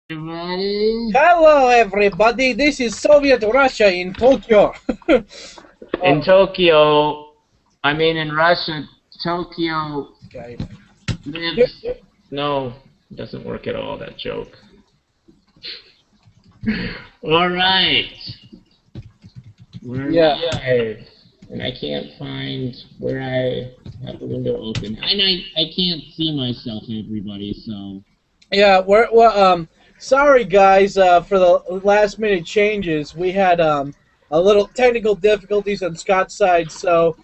Everybody. Hello, everybody. This is Soviet Russia in Tokyo. In Tokyo, in Russia, Tokyo Okay. lives. No, it doesn't work at all, that joke. Alright. We're live. And I can't find where I have the window open. And I can't see myself, everybody, so. Yeah, sorry guys for the last minute changes. We had a little technical difficulties on Scott's side, so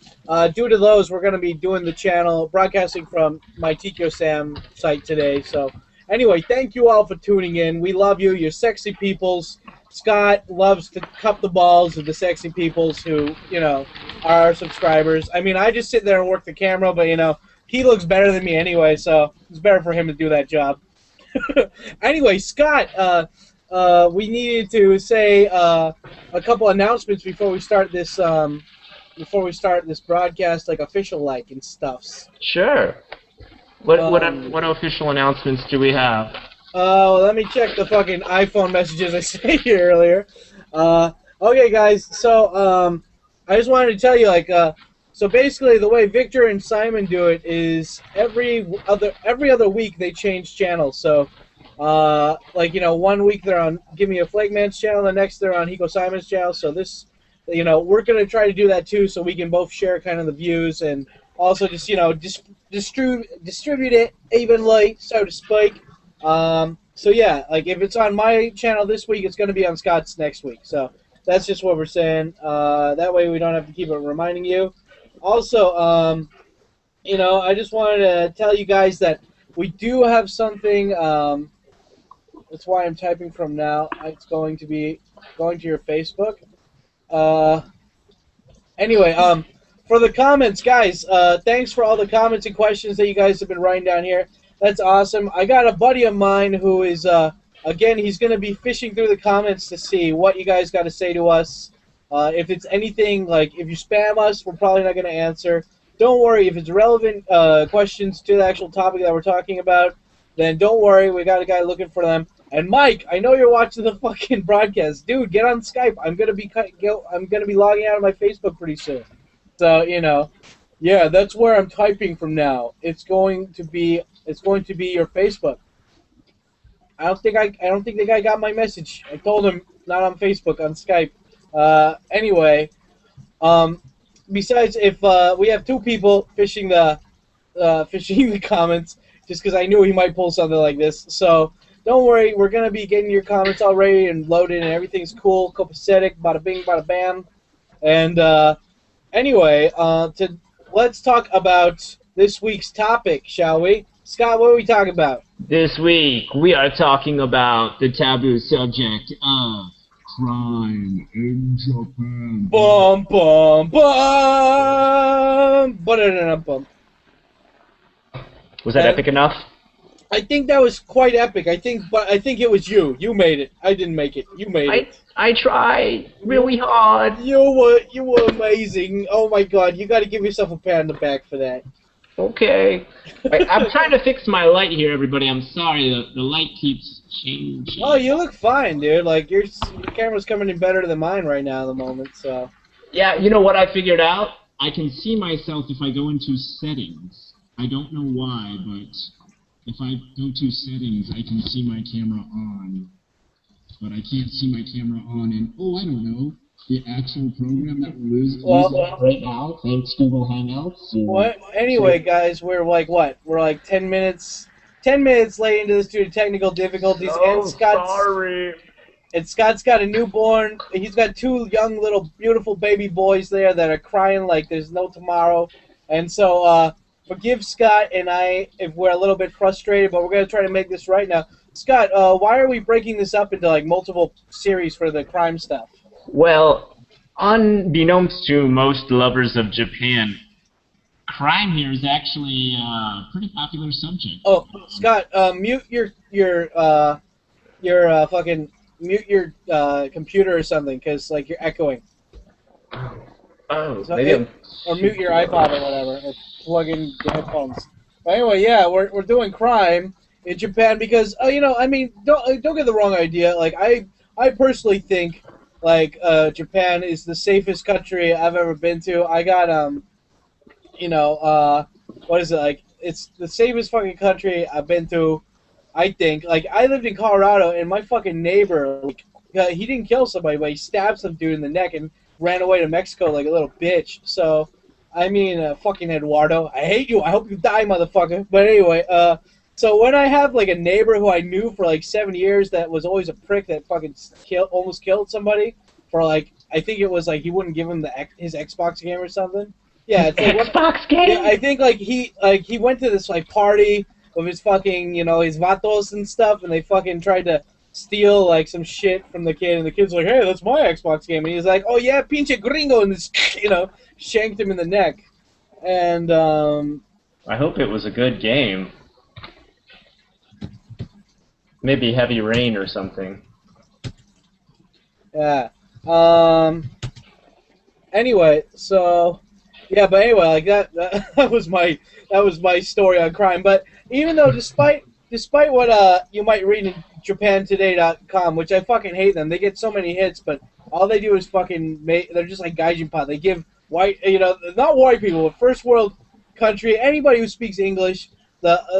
due to those, we're going to be doing the channel broadcasting from my Tikyo Sam site today. So anyway, thank you all for tuning in. We love you. You're sexy peoples. Scott loves to cup the balls of the sexy peoples who, are our subscribers. I mean, I just sit there and work the camera, but, he looks better than me anyway, so it's better for him to do that job. Anyway, Scott, we needed to say a couple announcements before we start this broadcast, like official and stuffs. Sure. What official announcements do we have? Let me check the fucking iPhone messages I sent you earlier. Okay, guys. So, I just wanted to tell you, so basically, the way Victor and Simon do it is every other week they change channels. So, 1 week they're on Give Me a Flake Man's channel, the next they're on Hiko Simon's channel. So this, we're gonna try to do that too, so we can both share kind of the views and also just distribute it evenly, so to speak. So yeah, if it's on my channel this week, it's gonna be on Scott's next week. So that's just what we're saying. That way we don't have to keep reminding you. Also, I just wanted to tell you guys that we do have something. That's why I'm typing from now. It's going to be going to your Facebook. Anyway, for the comments, guys, thanks for all the comments and questions that you guys have been writing down here. That's awesome. I got a buddy of mine who is, again, he's going to be fishing through the comments to see what you guys got to say to us. If it's anything, if you spam us, we're probably not going to answer. Don't worry, if it's relevant questions to the actual topic that we're talking about, then don't worry, we got a guy looking for them. And Mike, I know you're watching the fucking broadcast. Dude, get on Skype. I'm gonna be logging out of my Facebook pretty soon. So, yeah, that's where I'm typing from now. It's going to be your Facebook. I don't think the guy got my message. I told him not on Facebook, on Skype. Anyway, besides, if we have two people fishing the comments, just because I knew he might pull something like this. So don't worry, we're gonna be getting your comments all ready and loaded, and everything's cool, copacetic, bada bing, bada bam. And anyway, let's talk about this week's topic, shall we? Scott, what are we talking about? This week, we are talking about the taboo subject of crime in Japan. Bum, bum, bum! Ba-da-da-da-bum. Was that epic enough? I think that was quite epic. I think it was you. You made it. I didn't make it. You made it. I tried really hard. You were amazing. Oh my God! You got to give yourself a pat on the back for that. Okay. I'm trying to fix my light here, everybody. I'm sorry. The light keeps changing. Oh, you look fine, dude. Your camera's coming in better than mine right now at the moment. So. Yeah, you know what I figured out? I can see myself if I go into settings. I don't know why, but if I go to settings, I can see my camera on. But I can't see my camera on in, I don't know, the actual program that we're using right now, thanks Google Hangouts. What? Anyway, guys, we're what? We're 10 minutes late into this due to technical difficulties. And sorry. And Scott's got a newborn. He's got two young little beautiful baby boys there that are crying like there's no tomorrow. And so, forgive Scott and I if we're a little bit frustrated, but we're going to try to make this right now. Scott, why are we breaking this up into multiple series for the crime stuff? Well, unbeknownst to most lovers of Japan, crime here is actually a pretty popular subject. Oh, Scott, mute your computer or something, because you're echoing. Oh, So maybe or mute your iPod or whatever, or plug in the headphones. But anyway, yeah, we're doing crime, in Japan because you know, I mean, don't get the wrong idea. Like I personally think like Japan is the safest country I've ever been to. I got you know, what is it like? It's the safest fucking country I've been to. I think like I lived in Colorado and my fucking neighbor like he didn't kill somebody but he stabbed some dude in the neck and ran away to Mexico like a little bitch. So I mean, fucking Eduardo, I hate you. I hope you die, motherfucker. But anyway, so when I have like a neighbor who I knew for like 7 years that was always a prick that fucking almost killed somebody for like I think it was like he wouldn't give him his Xbox game or something. Yeah, it's like Xbox game. Yeah, I think like he went to this like party with his fucking you know his vatos and stuff, and they fucking tried to steal like some shit from the kid, and the kid's like, "Hey, that's my Xbox game," and he's like, "Oh yeah, pinche gringo," and this you know shanked him in the neck, and I hope it was a good game. Maybe Heavy Rain or something. yeah. Anyway, so yeah, but anyway, like that was my story on crime. But even though, despite what you might read in JapanToday.com, which I fucking hate them, they get so many hits, but all they do is fucking they're just like gaijin pot. They give white, you know, not white people, but first world country, anybody who speaks English,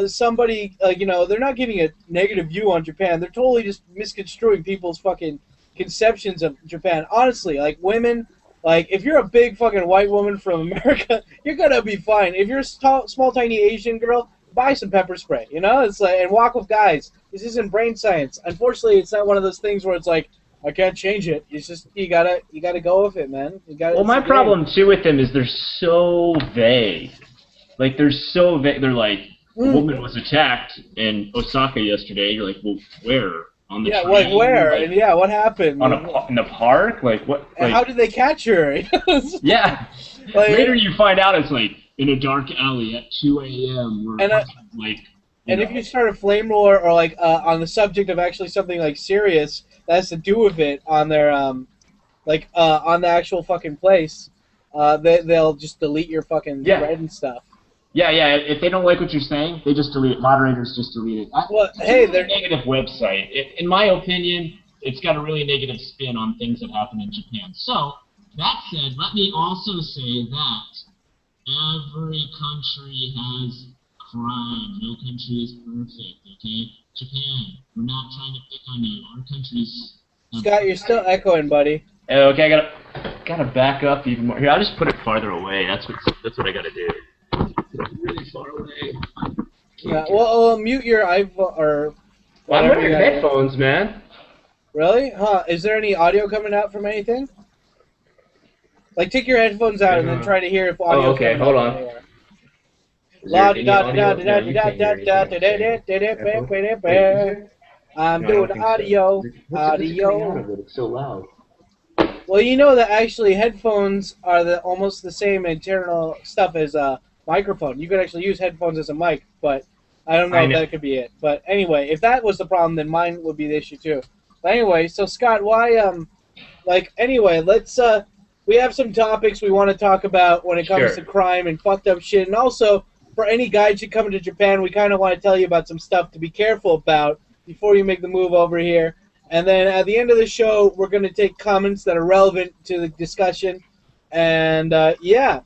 somebody you know, they're not giving a negative view on Japan. They're totally just misconstruing people's fucking conceptions of Japan. Honestly, like women. Like, if you're a big fucking white woman from America, you're gonna be fine. If you're a small, tiny Asian girl, buy some pepper spray, you know? It's like, and walk with guys. This isn't brain science. Unfortunately, it's not one of those things where it's like, I can't change it. It's just, you gotta go with it, man. Well, my problem, too, with them is they're so vague. Like, they're so vague. They're like, a woman was attacked in Osaka yesterday. You're like, well, where? On the train? Like where? Like, and yeah, what happened? In the park? Like what? And like, how did they catch her? Yeah. Like, later you find out it's like in a dark alley at 2 a.m. And like. And if you start a flame war or like on the subject of actually something like serious that has to do with it on their on the actual fucking place, they'll just delete your fucking thread and stuff. Yeah. If they don't like what you're saying, they just delete it. Moderators just delete it. Hey, they're a negative website. In my opinion, it's got a really negative spin on things that happen in Japan. So, that said, let me also say that every country has crime. No country is perfect, okay? Japan, we're not trying to pick on you. Our country's... Scott, you're still echoing, buddy. Okay, I gotta back up even more. Here, I'll just put it farther away. That's what I gotta do. Really far away. Yeah, well, mute your iPhone or. Well, I'm wearing headphones, man. Really? Huh? Is there any audio coming out from anything? Like, take your headphones out and then try to hear if audio. Oh, okay. Hold on. I'm doing audio. It's so loud. Well, you know that actually headphones are almost the same internal stuff as a microphone. You could actually use headphones as a mic, but I don't know if that could be it. But anyway, if that was the problem, then mine would be the issue too. But anyway, so Scott, why anyway, let's we have some topics we want to talk about when it comes to crime and fucked up shit, and also for any guys who come to Japan, we kind of want to tell you about some stuff to be careful about before you make the move over here. And then at the end of the show, we're going to take comments that are relevant to the discussion. And, yeah.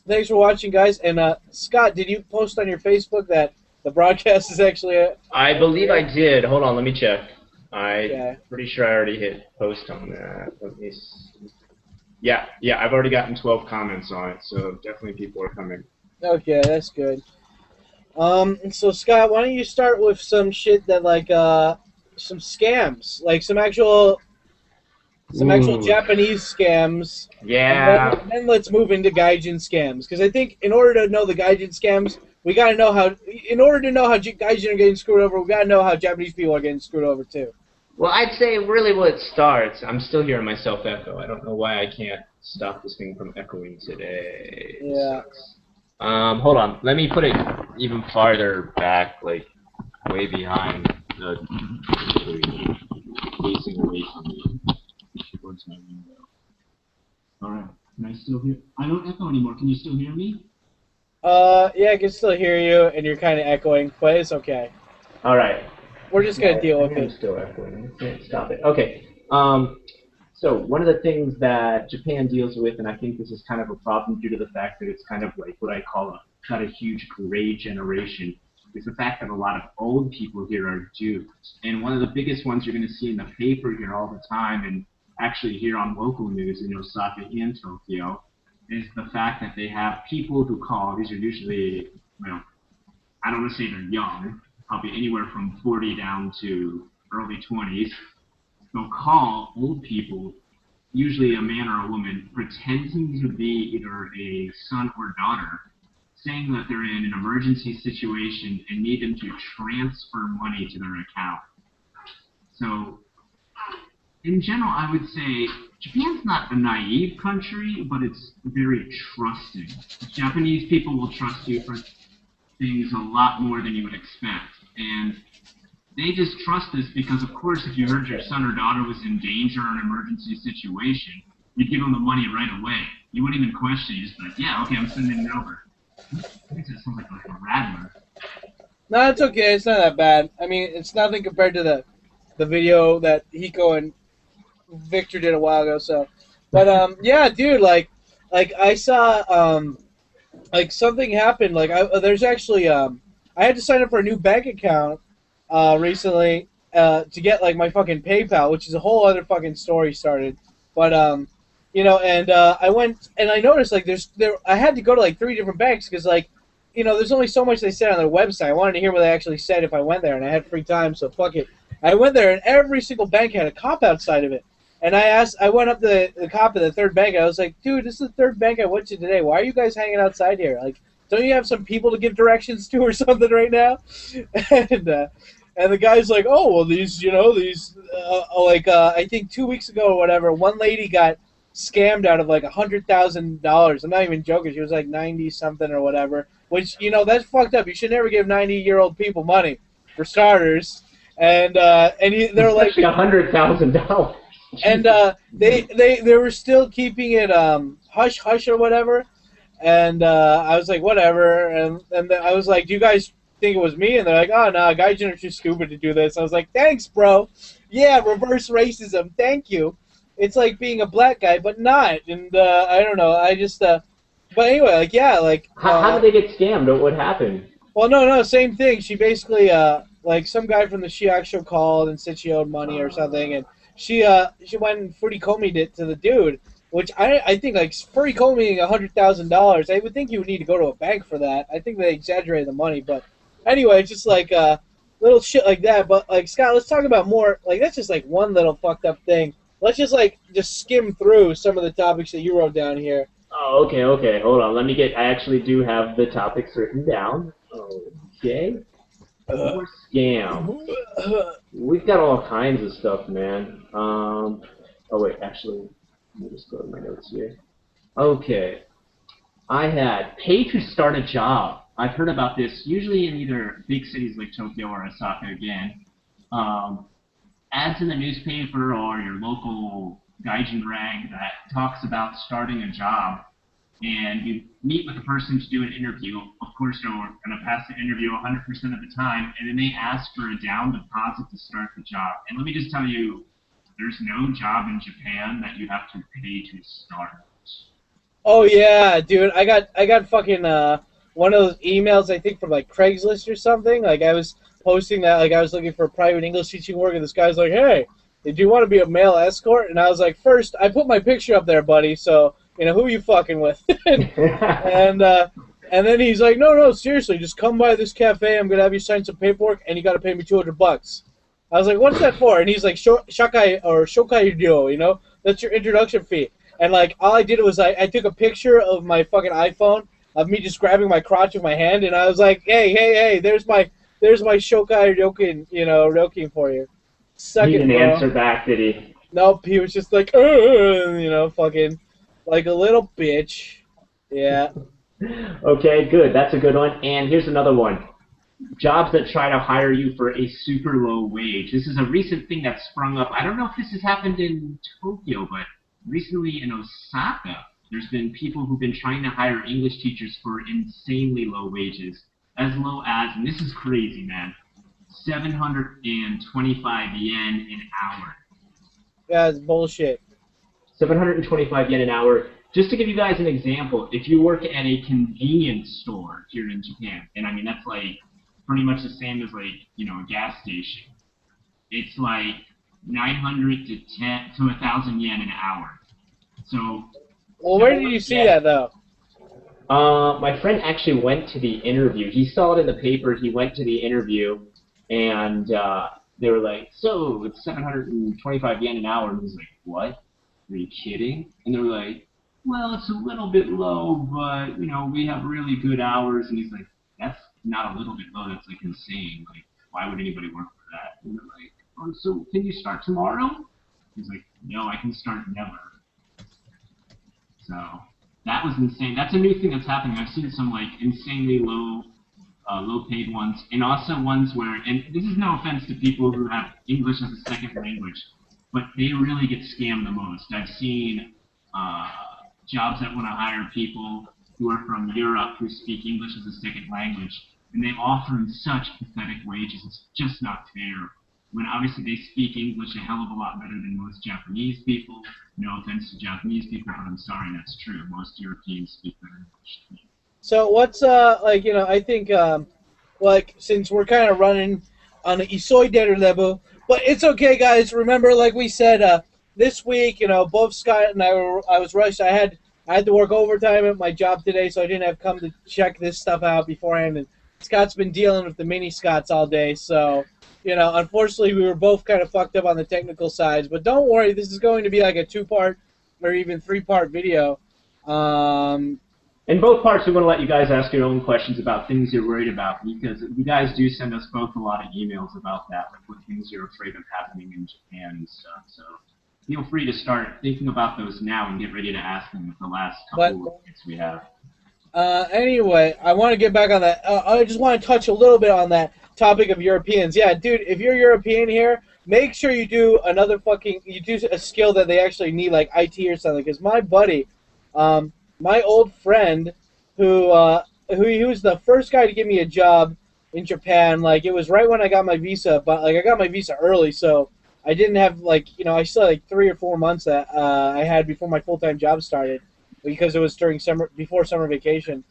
Thanks for watching, guys. And, Scott, did you post on your Facebook that the broadcast is actually... I believe I did. Hold on, let me check. I'm pretty sure I already hit post on that. Let me see. Yeah, I've already gotten 12 comments on it, so definitely people are coming. Okay, that's good. So, Scott, why don't you start with some shit that, like, some scams, like some actual Japanese scams. Yeah. And then let's move into gaijin scams, because I think in order to know the gaijin scams, we gotta know how. In order to know how gaijin are getting screwed over, we gotta know how Japanese people are getting screwed over too. Well, I'd say really what it starts. I'm still hearing myself echo. I don't know why I can't stop this thing from echoing today. Yeah. Hold on. Let me put it even farther back, like way behind the facing away from me towards my window. Alright. Can I still hear? I don't echo anymore. Can you still hear me? Yeah, I can still hear you, and you're kind of echoing, but it's okay. All right. We're just gonna deal with I'm it. still echoing. I can't stop it. Okay. So one of the things that Japan deals with, and I think this is kind of a problem due to the fact that it's kind of like what I call not a huge gray generation, is the fact that a lot of old people here are duped. And one of the biggest ones you're going to see in the paper here all the time, and actually here on local news in Osaka and Tokyo, is the fact that they have people who call. These are usually, well, I don't want to say they're young, probably anywhere from 40 down to early 20s. They'll call old people, usually a man or a woman, pretending to be either a son or daughter, saying that they're in an emergency situation and need them to transfer money to their account. So, in general, I would say Japan's not a naive country, but it's very trusting. Japanese people will trust you for things a lot more than you would expect. And they just trust this because, of course, if you heard your son or daughter was in danger or an emergency situation, you'd give them the money right away. You wouldn't even question it. You'd just be like, yeah, okay, I'm sending it over. I think that sounds like a rattler. No, it's okay. It's not that bad. I mean, it's nothing compared to the video that Hiko and Victor did a while ago. So, but yeah, dude, like I saw like something happened. Like there's actually I had to sign up for a new bank account recently to get like my fucking PayPal, which is a whole other fucking story started. But you know, and I went and I noticed like I had to go to like 3 different banks because like, you know, there's only so much they said on their website. I wanted to hear what they actually said if I went there, and I had free time, so fuck it. I went there, and every single bank had a cop outside of it. And I went up to the cop at the 3rd bank, and I was like, dude, this is the 3rd bank I went to today. Why are you guys hanging outside here? Like, don't you have some people to give directions to or something right now? And the guy's like, oh, well, these, you know, I think 2 weeks ago or whatever, one lady got scammed out of like $100,000. I'm not even joking. She was like 90 something or whatever. Which, you know, that's fucked up. You should never give 90-year-old people money, for starters. And they're like $100,000. And they were still keeping it hush hush or whatever. And I was like, whatever. And then I was like, do you guys think it was me? And they're like, oh no, guys are too stupid to do this. I was like, thanks, bro. Yeah, reverse racism. Thank you. It's like being a black guy, but not. And I don't know. I just but anyway, like, yeah, like... How did they get scammed? What happened? Well, no, same thing. She basically, like, some guy from the Shiak show called and said she owed money or something, and she went and furikomi'd it to the dude, which I think, like, furikomi'ing $100,000, I would think you would need to go to a bank for that. I think they exaggerated the money, but anyway, it's just, like, little shit like that. But, like, Scott, let's talk about more, like, that's just, like, one little fucked up thing. Let's just, like, just skim through some of the topics that you wrote down here. Oh, okay. Hold on. I actually do have the topics written down. Okay. More scam. We've got all kinds of stuff, man. Oh, wait. Actually, let me just go to my notes here. Okay. I had pay to start a job. I've heard about this usually in either big cities like Tokyo or Osaka again. Ads in the newspaper or your local gaijin rag that talks about starting a job, and you meet with a person to do an interview. Of course, you're going to pass the interview 100% of the time, and then they ask for a down deposit to start the job. And let me just tell you, there's no job in Japan that you have to pay to start. Oh yeah, dude, I got fucking one of those emails, I think from like Craigslist or something. Like I was posting that, like I was looking for private English teaching work, and this guy's like, hey, do you want to be a male escort? And I was like, first, I put my picture up there, buddy, so, you know, who are you fucking with? and then he's like, no, seriously, just come by this cafe, I'm going to have you sign some paperwork, and you got to pay me $200. I was like, what's that for? And he's like, shokai ryo, you know, that's your introduction fee. And, like, all I did was I took a picture of my fucking iPhone of me just grabbing my crotch with my hand, and I was like, hey, there's my shokai ryokin, you know, ryokin for you. Suck he it, didn't bro. answer back, did he? Nope, he was just like, you know, fucking, like a little bitch. Yeah. Okay, good. That's a good one. And here's another one. Jobs that try to hire you for a super low wage. This is a recent thing that sprung up. I don't know if this has happened in Tokyo, but recently in Osaka, there's been people who've been trying to hire English teachers for insanely low wages. As low as, and this is crazy, man, 725 yen an hour. Yeah, it's bullshit. 725 yen an hour. Just to give you guys an example, if you work at a convenience store here in Japan, and I mean that's like pretty much the same as like, you know, a gas station, it's like 900 to 1,000 yen an hour. So. Well, where did you see that though? My friend actually went to the interview. He saw it in the paper. He went to the interview, and they were like, "So it's 725 yen an hour." And he was like, "What? Are you kidding?" And they were like, "Well, it's a little bit low, but you know, we have really good hours." And he's like, "That's not a little bit low. That's like insane. Like, why would anybody work for that?" And they're like, "Oh, so can you start tomorrow?" He's like, "No, I can start never." So that was insane. That's a new thing that's happening. I've seen some like insanely low-paid ones, and also ones where, and this is no offense to people who have English as a second language, but they really get scammed the most. I've seen jobs that want to hire people who are from Europe who speak English as a second language, and they offer them such pathetic wages. It's just not fair. When obviously they speak English a hell of a lot better than most Japanese people. No offense to Japanese people, but I'm sorry, that's true. Most Europeans speak better English than me. So what's like, you know, I think like since we're kind of running on an isoideru level, but it's okay, guys. Remember, like we said, this week, you know, both Scott and I was rushed. I had to work overtime at my job today, so I didn't have come to check this stuff out beforehand. And Scott's been dealing with the mini Scotts all day, so. You know, unfortunately, we were both kind of fucked up on the technical sides. But don't worry, this is going to be like a 2-part or even 3-part video. In both parts, we want to let you guys ask your own questions about things you're worried about, because you guys do send us both a lot of emails about that, like what things you're afraid of happening in Japan and stuff. So feel free to start thinking about those now and get ready to ask them with the last couple of weeks we have. Anyway, I want to get back on that. I just want to touch a little bit on that topic of Europeans. Yeah, dude, if you're European here, make sure you do you do a skill that they actually need, like IT or something. Because my buddy, my old friend, who he was the first guy to give me a job in Japan. Like, it was right when I got my visa, but like I got my visa early, so I didn't have like, you know, I still had like 3 or 4 months that I had before my full-time job started, because it was before summer vacation.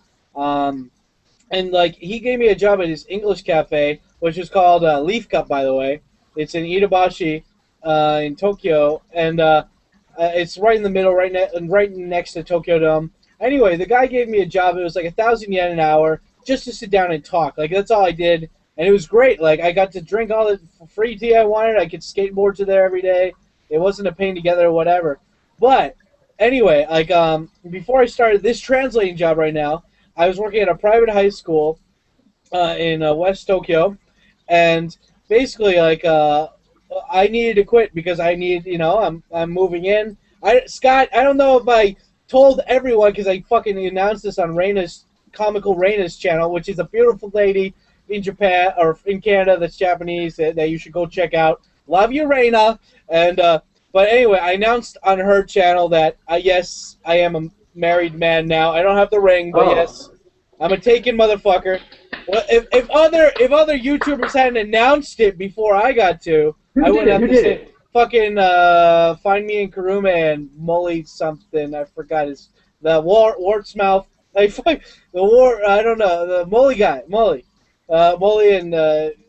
And, like, he gave me a job at his English cafe, which is called Leaf Cup, by the way. It's in Itabashi in Tokyo, and it's right in the middle, right next to Tokyo Dome. Anyway, the guy gave me a job. It was like 1,000 yen an hour just to sit down and talk. Like, that's all I did, and it was great. Like, I got to drink all the free tea I wanted. I could skateboard to there every day. It wasn't a pain to get there or whatever. But anyway, like, before I started this translating job right now, I was working at a private high school in West Tokyo, and basically, like, I needed to quit because I need, you know, I'm moving in. Scott, I don't know if I told everyone, because I fucking announced this on Comical Raina's channel, which is a beautiful lady in Japan, or in Canada, that's Japanese, that you should go check out. Love you, Raina. And but anyway, I announced on her channel that yes, I am a married man now. I don't have the ring, but yes, I'm a taken motherfucker. Well, if other YouTubers hadn't announced it before I got to, I would have to say fucking Find Me in Karume and Molly something. I forgot the wart's mouth. Like, fuck, I don't know, the Molly guy, Molly. Molly and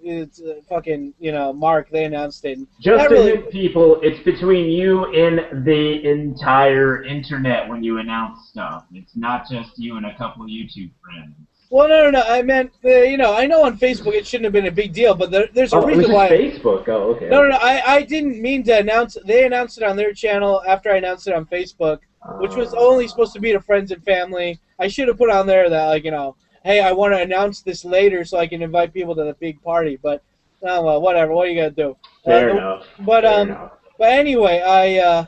it's fucking, you know, Mark, they announced it. Just to hint people, it's between you and the entire internet when you announce stuff. It's not just you and a couple of YouTube friends. Well, no. I meant, you know, I know on Facebook it shouldn't have been a big deal, but there's a reason why. Facebook. Oh, okay. No. I didn't mean to announce. They announced it on their channel after I announced it on Facebook, which was only supposed to be to friends and family. I should have put on there that, like, you know, hey, I want to announce this later so I can invite people to the big party. But, oh, well, whatever. What are you gonna do? Fair enough. But anyway, I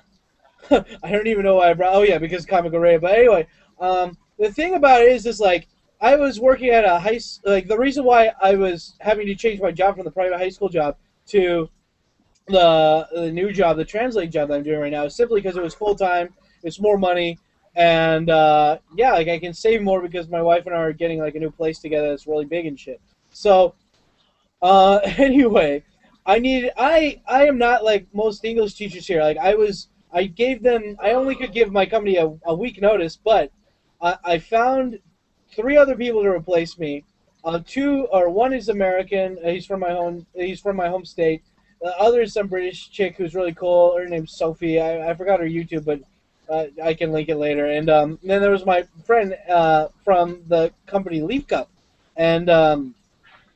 don't even know why I brought. Oh yeah, because Comic Array. But anyway, the thing about it is like, I was working at a the reason why I was having to change my job from the private high school job to the new job, the translating job that I'm doing right now, is simply because it was full time. It's more money. And, yeah, like, I can save more because my wife and I are getting, like, a new place together that's really big and shit. So, Anyway, I am not like most English teachers here. Like I gave them, I only could give my company a week notice, but I found three other people to replace me. One is American. He's from my home state. The other is some British chick who's really cool. Her name's Sophie. I forgot her YouTube, but I can link it later. And then there was my friend from the company Leaf Cup, and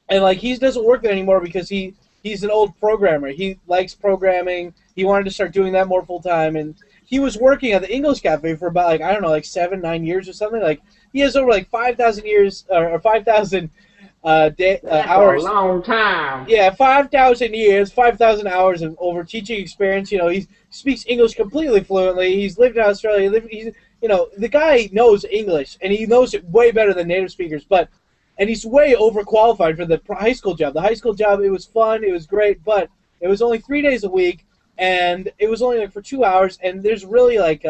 like he doesn't work there anymore because he's an old programmer. He likes programming. He wanted to start doing that more full time, and he was working at the English Cafe for about like I don't know, like 7-9 years or something. Like he has over like 5,000 years or 5,000 hours. A long time. Yeah, 5,000 years, 5,000 hours of over teaching experience. You know, he speaks English completely fluently. He's lived in Australia. The guy knows English, and he knows it way better than native speakers. And he's way overqualified for the high school job. The high school job, it was fun, it was great, but it was only 3 days a week, and it was only like for 2 hours, and there's really like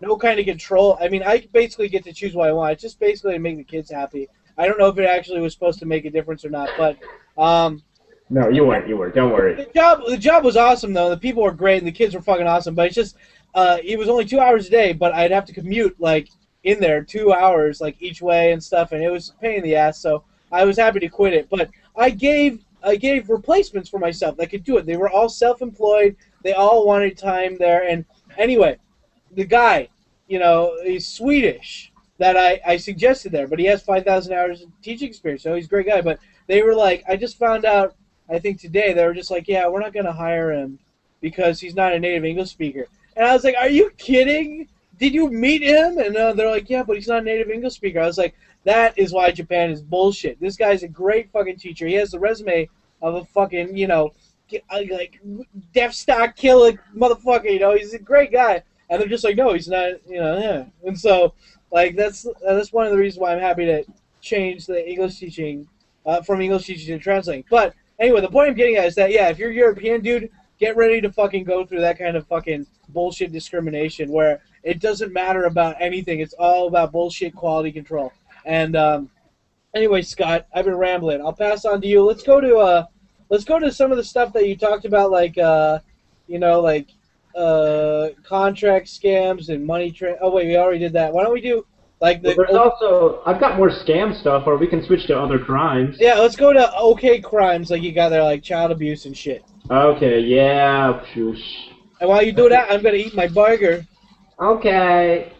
no kind of control. I mean, I basically get to choose what I want. It's just basically to make the kids happy. I don't know if it actually was supposed to make a difference or not, but no, you weren't. Don't worry. The job was awesome though. The people were great, and the kids were fucking awesome. But it's just it was only 2 hours a day, but I'd have to commute like in there 2 hours like each way and stuff, and it was a pain in the ass. So I was happy to quit it, but I gave replacements for myself that could do it. They were all self-employed. They all wanted time there. And anyway, the guy, he's Swedish that I suggested there, but he has 5,000 hours of teaching experience, so he's a great guy. But they were like, I just found out, I think today, they were just like, yeah, we're not going to hire him because he's not a native English speaker. And I was like, are you kidding? Did you meet him? And they're like, yeah, but he's not a native English speaker. I was like, that is why Japan is bullshit. This guy's a great fucking teacher. He has the resume of a fucking, like, Death Star killing motherfucker, he's a great guy. And they're just like, no, he's not, yeah. And so, like, that's one of the reasons why I'm happy to change the English teaching, from English teaching to translating. But anyway, the point I'm getting at is that, yeah, if you're European, dude, get ready to fucking go through that kind of fucking bullshit discrimination where it doesn't matter about anything. It's all about bullshit quality control. And anyway, Scott, I've been rambling. I'll pass on to you. Let's go to some of the stuff that you talked about, like contract scams and money oh wait, we already did that. Why don't we do like the? Well, there's also I've got more scam stuff, or we can switch to other crimes. Yeah, let's go to okay crimes, like you got there, like child abuse and shit. Okay, yeah. And while you do that, I'm gonna eat my burger. Okay.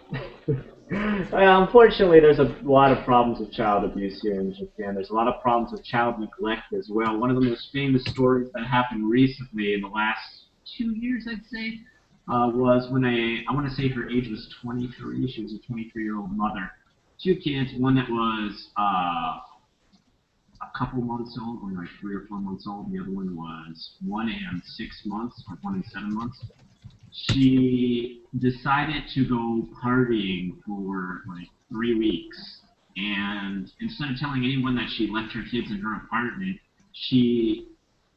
Well, unfortunately, there's a lot of problems with child abuse here in Japan. There's a lot of problems with child neglect as well. One of the most famous stories that happened recently in the last 2 years, I'd say, was when I want to say her age was 23. She was a 23-year-old mother. 2 kids, one that was a couple months old, or like 3 or 4 months old, and the other one was 1 and 6 months, or 1 and 7 months. She decided to go partying for like 3 weeks, and instead of telling anyone that she left her kids in her apartment, she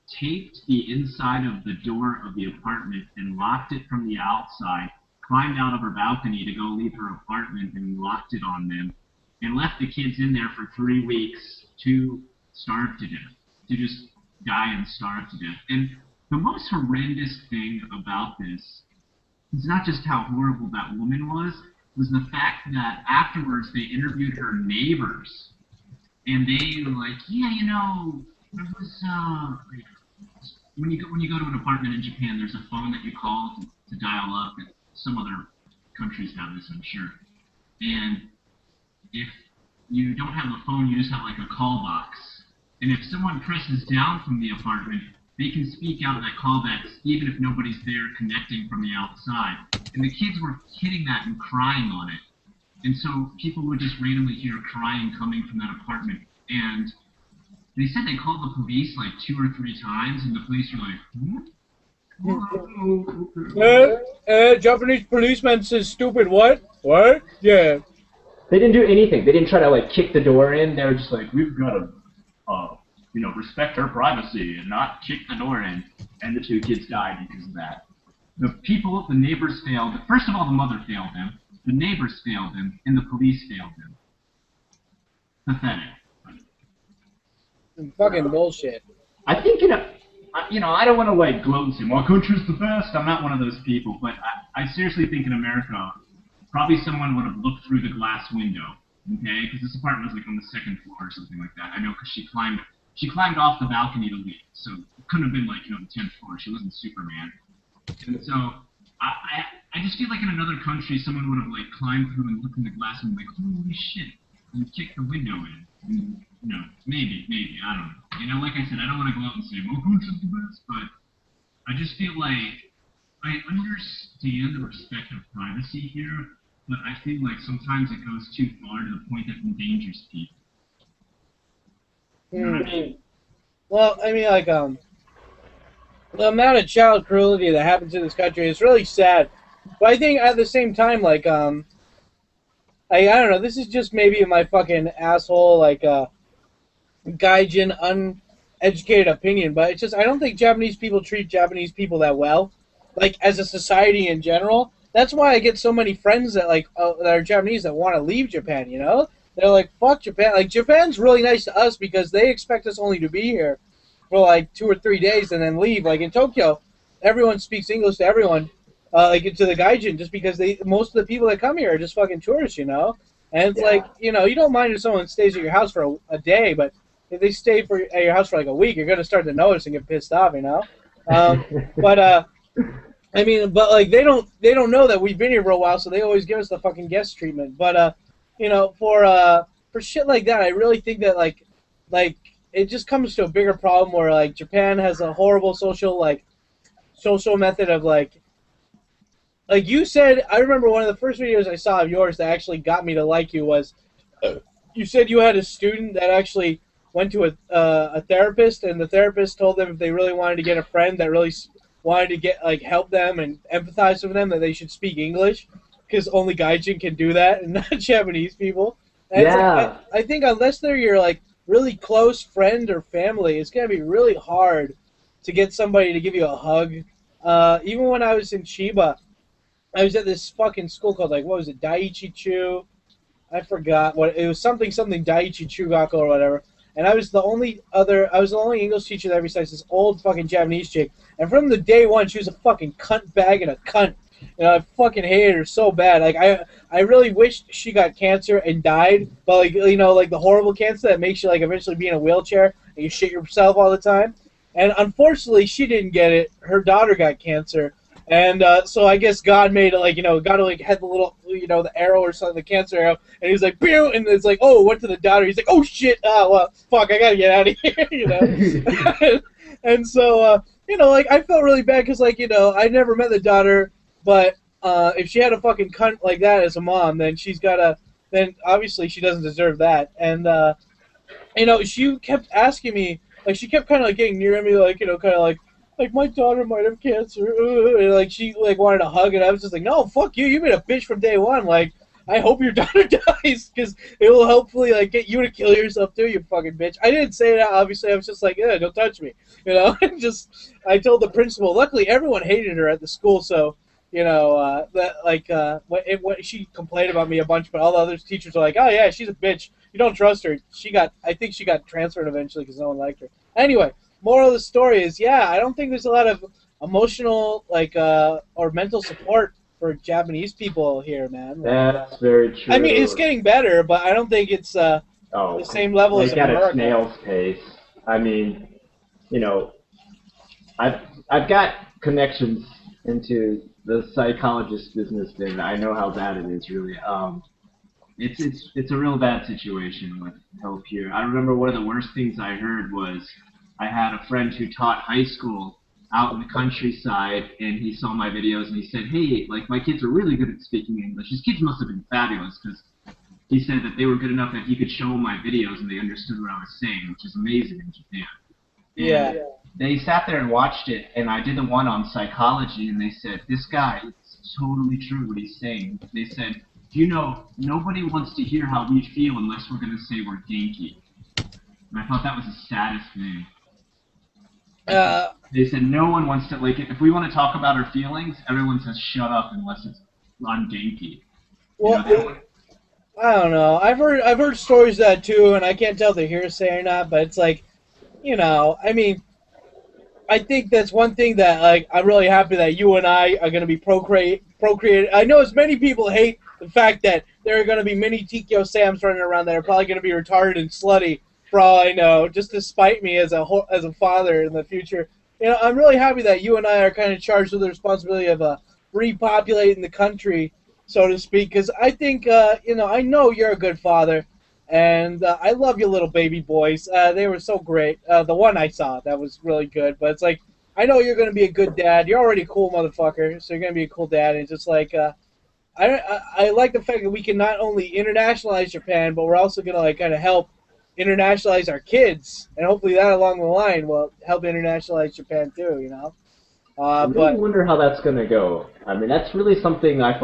taped the inside of the door of the apartment and locked it from the outside, climbed out of her balcony to go leave her apartment and locked it on them, and left the kids in there for 3 weeks to starve to death, to just die and starve to death. And the most horrendous thing about this is not just how horrible that woman was the fact that afterwards they interviewed her neighbors, and they were like, yeah, there was like, when you go to an apartment in Japan, there's a phone that you call to dial up. Some other countries have this, I'm sure. And if you don't have a phone, you just have like a call box. And if someone presses down from the apartment, they can speak out of that callback even if nobody's there connecting from the outside. And the kids were hitting that and crying on it. And so people would just randomly hear crying coming from that apartment. And they said they called the police like 2 or 3 times, and the police were like, Japanese policeman says stupid what? What? Yeah. They didn't do anything. They didn't try to like kick the door in. They were just like, we've got to respect her privacy and not kick the door in. And the 2 kids died because of that. The neighbors failed. First of all, the mother failed them. The neighbors failed them, and the police failed them. Pathetic. Fucking bullshit. I think I don't want to like gloat and say my country's the best. I'm not one of those people, but I seriously think in America, probably someone would have looked through the glass window, okay? Because this apartment was like on the second floor or something like that. I know because she climbed off the balcony to leave, so it couldn't have been like the 10th floor. She wasn't Superman, and so I just feel like in another country, someone would have like climbed through and looked in the glass and been like, holy shit, and kicked the window in. And, maybe, I don't know. Like I said, I don't want to go out and say, well, country's the best, but I just feel like I understand the respect of privacy here, but I feel like sometimes it goes too far to the point that endangers people. You know what I mean? Well, I mean, like, the amount of child cruelty that happens in this country is really sad. But I think at the same time, like, I don't know, this is just maybe my fucking asshole, like, gaijin, uneducated opinion, but it's just, I don't think Japanese people treat Japanese people that well, like, as a society in general. That's why I get so many friends that, like, that are Japanese that want to leave Japan, you know? They're like, fuck Japan. Like, Japan's really nice to us because they expect us only to be here for, like, 2 or 3 days and then leave. Like, in Tokyo, everyone speaks English to everyone, like, to the gaijin, just because most of the people that come here are just fucking tourists, you know? And it's like, you don't mind if someone stays at your house for a day, but if they stay at your house for, like, a week, you're going to start to notice and get pissed off, you know? But I mean, but, like, they don't know that we've been here for a while, so they always give us the fucking guest treatment. But, for shit like that, I really think that, like, it just comes to a bigger problem where, like, Japan has a horrible social method of, like you said, I remember one of the first videos I saw of yours that actually got me to like you was, you said you had a student that actually went to a therapist, and the therapist told them if they really wanted to get a friend that really wanted to get, like, help them and empathize with them, that they should speak English, because only gaijin can do that, and not Japanese people. And yeah. I think unless they're your, like, really close friend or family, it's going to be really hard to get somebody to give you a hug. Even when I was in Chiba, I was at this fucking school called, like, what was it, Daiichi-chu? I forgot what it was, something Daiichi Chugako or whatever. And I was the only English teacher there besides this old fucking Japanese chick. And from the day one, she was a fucking cunt bag and a cunt. I fucking hated her so bad. Like, I really wished she got cancer and died. But, like, like the horrible cancer that makes you, like, eventually be in a wheelchair and you shit yourself all the time. And unfortunately, she didn't get it. Her daughter got cancer. And so I guess God made it, like, God, like, had the little, the arrow or something, the cancer arrow, and he's like, pew, and it's like, oh, it went to the daughter. He's like, oh, shit, well, fuck, I gotta get out of here, And so, like, I felt really bad because, like, I never met the daughter, but if she had a fucking cunt like that as a mom, then then obviously she doesn't deserve that. And, she kept asking me, like, she kept kind of, like, getting near me, like, kind of like, my daughter might have cancer, and, like, she, like, wanted a hug, and I was just like, no, fuck you, you've been a bitch from day one, like, I hope your daughter dies, because it will hopefully, like, get you to kill yourself too, you fucking bitch. I didn't say that, obviously, I was just like, yeah, don't touch me, and just, I told the principal, luckily everyone hated her at the school, so, that, like, she complained about me a bunch, but all the other teachers were like, oh yeah, she's a bitch, you don't trust her. I think she got transferred eventually because no one liked her. Anyway, moral of the story is, yeah, I don't think there's a lot of emotional, like, or mental support for Japanese people here, man. That's very true. I mean, it's getting better, but I don't think it's the same level as America. Like at a snail's pace. I mean, I've got connections into the psychologist business thing. I know how bad it is, really. It's a real bad situation with help here. I remember one of the worst things I heard was I had a friend who taught high school out in the countryside, and he saw my videos, and he said, hey, like, my kids are really good at speaking English. His kids must have been fabulous, because he said that they were good enough that he could show them my videos, and they understood what I was saying, which is amazing in Japan. And they sat there and watched it, and I did the one on psychology, and they said, this guy, it's totally true what he's saying. They said, nobody wants to hear how we feel unless we're going to say we're genki. And I thought that was the saddest thing. They said no one wants to, like, if we want to talk about our feelings, everyone says shut up unless it's on genki. Well, I don't know. I've heard stories of that too, and I can't tell if they're hearsay or not, but it's like, I mean, I think that's one thing that like I'm really happy that you and I are going to be procreate. I know as many people hate the fact that there are going to be many Tikio Sams running around that are probably going to be retarded and slutty for all I know, just to spite me as a father in the future. You know, I'm really happy that you and I are kind of charged with the responsibility of repopulating the country, so to speak, because I think, you know, I know you're a good father, and I love your little baby boys. They were so great. The one I saw, that was really good, but it's like, I know you're going to be a good dad. You're already a cool motherfucker, so you're going to be a cool dad, and it's just like, I like the fact that we can not only internationalize Japan, but we're also going to, like, kind of help internationalize our kids, and hopefully that along the line will help internationalize Japan too, you know? I really wonder how that's going to go. I mean, that's really something I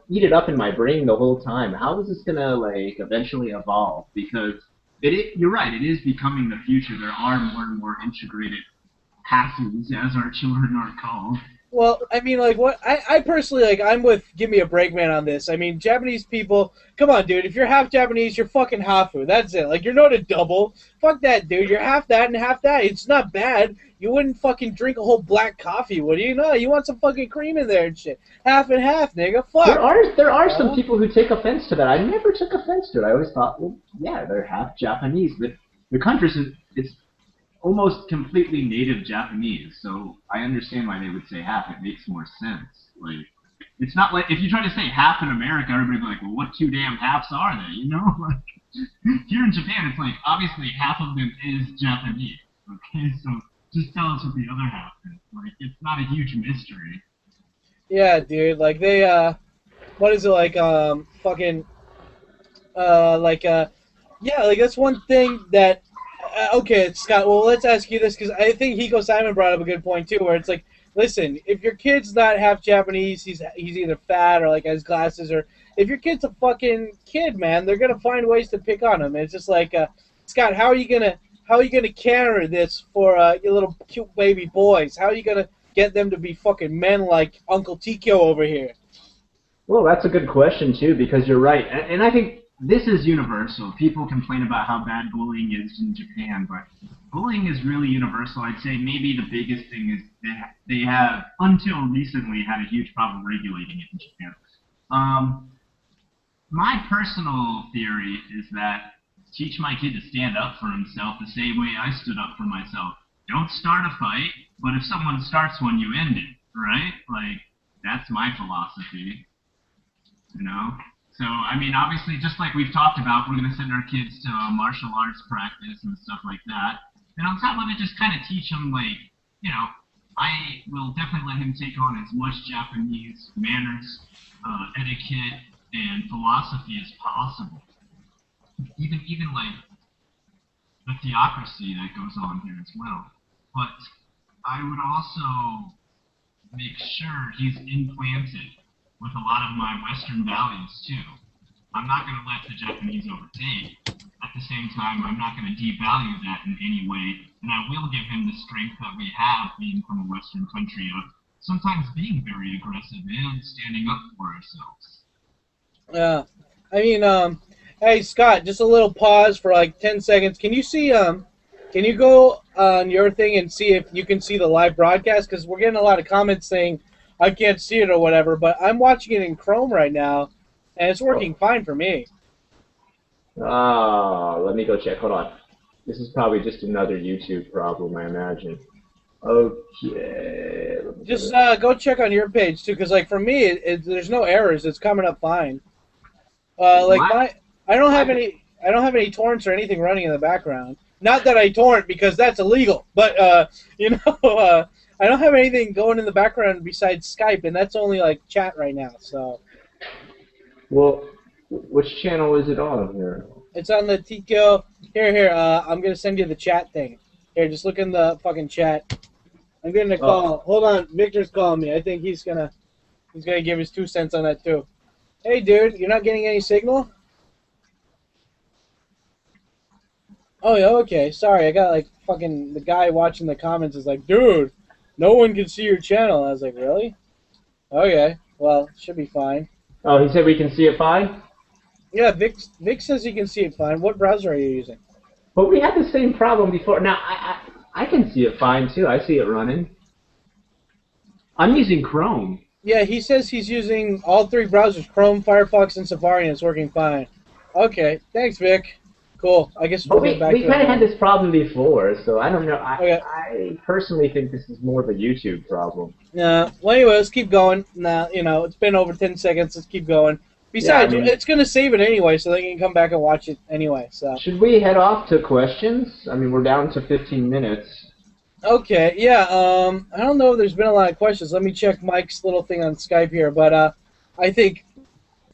eat it up in my brain the whole time. How is this going to, like, eventually evolve? Because you're right, it is becoming the future. There are more and more integrated passes, as our children are called. Well, I mean, like, what I personally, like, I'm with Give Me a Break Man on this. I mean, Japanese people, come on, dude. If you're half Japanese, you're fucking hafu. That's it. Like, you're not a double. Fuck that, dude. You're half that and half that. It's not bad. You wouldn't fucking drink a whole black coffee, would you? No, you want some fucking cream in there and shit. Half and half, nigga. Fuck. There are some people who take offense to that. I never took offense to it. I always thought, well, yeah, they're half Japanese. But the country it's almost completely native Japanese, so I understand why they would say half. It makes more sense. Like, it's not like if you try to say half in America, everybody's like, well, what two damn halves are they? You know, like here in Japan, it's like obviously half of them is Japanese. Okay, so just tell us what the other half is. Like, it's not a huge mystery. Yeah, dude. Like they, what is it like? Yeah, like that's one thing that. Okay, Scott, well, let's ask you this, because I think Hiko Simon brought up a good point, too, where it's like, listen, if your kid's not half Japanese, he's either fat or, like, has glasses, or if your kid's a fucking kid, man, they're going to find ways to pick on him. And it's just like, Scott, how are you gonna counter this for your little cute baby boys? How are you going to get them to be fucking men like Uncle Tikio over here? Well, that's a good question, too, because you're right. And I think this is universal. People complain about how bad bullying is in Japan, but bullying is really universal. I'd say maybe the biggest thing is they have, until recently, had a huge problem regulating it in Japan. My personal theory is that teach my kid to stand up for himself the same way I stood up for myself. Don't start a fight, but if someone starts one, you end it, right? Like, that's my philosophy, you know? So, I mean, obviously, just like we've talked about, we're going to send our kids to martial arts practice and stuff like that. And on top of it, just kind of teach them, like, you know, I will definitely let him take on as much Japanese manners, etiquette, and philosophy as possible. Even like, the theocracy that goes on here as well. But I would also make sure he's implanted with a lot of my Western values, too. I'm not going to let the Japanese overtake. At the same time, I'm not going to devalue that in any way, and I will give him the strength that we have being from a Western country of sometimes being very aggressive and standing up for ourselves. Yeah. I mean, hey, Scott, just a little pause for like 10 seconds. Can you see, can you go on your thing and see if you can see the live broadcast? Because we're getting a lot of comments saying I can't see it or whatever, but I'm watching it in Chrome right now, and it's working fine for me. Let me go check. Hold on. This is probably just another YouTube problem, I imagine. Okay. Just go check on your page, too, because, like, for me, there's no errors. It's coming up fine. I don't have any torrents or anything running in the background. Not that I torrent, because that's illegal, but, you know, I don't have anything going in the background besides Skype, and that's only, like, chat right now, so. Well, which channel is it on here? It's on the Tikio. Here, I'm going to send you the chat thing. Here, just look in the fucking chat. I'm getting a call. Hold on, Victor's calling me. I think he's gonna give his 2 cents on that, too. Hey, dude, you're not getting any signal? Oh, yeah, okay. Sorry, I got, like, fucking, the guy watching the comments is like, dude, no one can see your channel. I was like, really? Okay, well, should be fine. Oh, he said we can see it fine? Yeah, Vic says you can see it fine. What browser are you using? But we had the same problem before. Now, I can see it fine too. I see it running. I'm using Chrome. Yeah, he says he's using all 3 browsers, Chrome, Firefox, and Safari, and it's working fine. Okay, thanks, Vic. Cool. I guess we'll get back to it. We kind of had this problem before, so I don't know. Okay. I personally think this is more of a YouTube problem. Well, anyway, let's keep going. Now, it's been over 10 seconds. Let's keep going. Besides, it's going to save it anyway, so they can come back and watch it anyway. So. Should we head off to questions? I mean, we're down to 15 minutes. Okay, yeah. I don't know if there's been a lot of questions. Let me check Mike's little thing on Skype here. But I think,